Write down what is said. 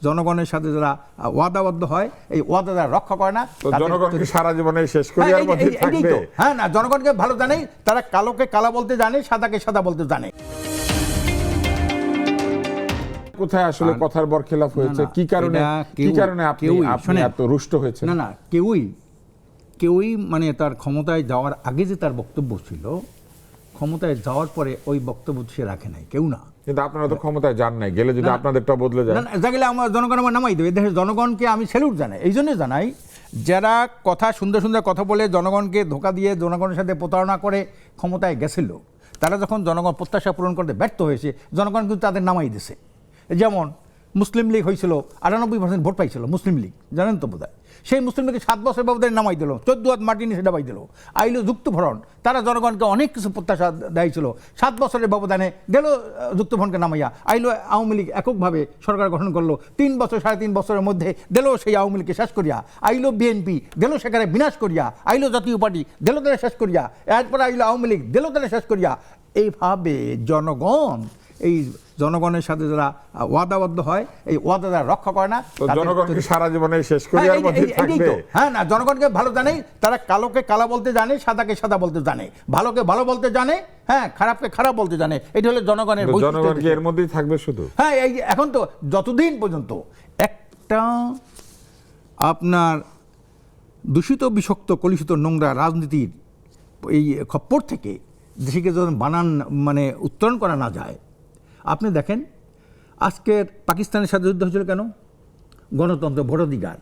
জনগণের সাথে যারা ওয়াদাবদ্ধ হয়, এই ওয়াদা যারা রক্ষা করে না, জনগণকে সারা জীবনে শেষ করিয়ার মধ্যে থাকবে। হ্যাঁ, না, জনগণকে ভালো জানেই, তারা কালোকে কালা বলতে জানে, সাদাকে সাদা বলতে জানে। কোথায় আসলে কথার বরখেলাপ হয়েছে, কি কারণে আপনি এত রুষ্ট হয়েছে? না, কেউই মানে তার ক্ষমতায় যাওয়ার আগে যে তার বক্তব্য ছিল, ক্ষমতায় যাওয়ার পরে ওই বক্তব্য সে রাখে নাই, কেউ না। কিন্তু আপনারা তো ক্ষমতায় যান নাই, গেলে যদি আপনাদেরটা বদলে যায়। না, যা গেলে আমার জনগণ আমার নামাই দেবে। দেশের জনগণকে আমি স্যালুট জানাই, এই জন্য জানাই যারা কথা সুন্দর সুন্দর কথা বলে জনগণকে ধোঁকা দিয়ে জনগণের সাথে প্রতারণা করে ক্ষমতায় গেছিল, তারা যখন জনগণ প্রত্যাশা পূরণ করতে ব্যর্থ হয়েছে, জনগণ কিন্তু তাদের নামাই দিছে। যেমন মুসলিম লীগ হয়েছিল, 98% ভোট পাইছিল মুসলিম লীগ, জানেন তো বোধহয়। সেই মুসলিম লীগকে 7 বছর ব্যবধানে নামাই দিল, 14 হাত মাটি নিয়ে সেটা পাই দিল। আইলো যুক্তফ্রন্ট, তারা জনগণকে অনেক কিছু প্রত্যাশা দিয়েছিল, 7 বছরের ব্যবধানে দিল যুক্তফ্রন্টকে নামাইয়া। আইলো আওয়ামী লীগ এককভাবে সরকার গঠন করলো, 3 বছর 3.5 বছরের মধ্যে দিল সেই আওয়ামী লীগকে শেষ করিয়া। আইলো বিএনপি, দিল সেখানে বিনাশ করিয়া। আইলো জাতীয় পার্টি, দিল তারা শেষ করিয়া। এরপরে আইলো আওয়ামী লীগ, দিল তারা শেষ করিয়া। এইভাবে জনগণ, এই জনগণের সাথে যারা ওয়াদাবদ্ধ হয়, এই ওয়াদা যারা রক্ষা করে না, জনগণকে সারা জীবনে শেষ করিয়ার মধ্যে থাকবে। হ্যাঁ, না, জনগণকে ভালো জানেই, তারা কালোকে কালা বলতে জানে, সাদাকে সাদা বলতে জানে, ভালোকে ভালো বলতে জানে, হ্যাঁ, খারাপকে খারাপ বলতে জানে। এটা হলো জনগণের বৈশিষ্ট্য। জনগণ কি এর মধ্যেই থাকবে শুধু? হ্যাঁ, এই এখন তো যতদিন পর্যন্ত একটা আপনার দূষিত, বিষাক্ত, কলুষিত, নোংরা রাজনীতির এই খপ্পর থেকে দেশকে যখন মানে উত্তরণ করা না যায়। আপনি দেখেন আজকের পাকিস্তানের সাথে যুদ্ধ হয়েছিল কেন? গণতন্ত্র, ভোটাধিকার।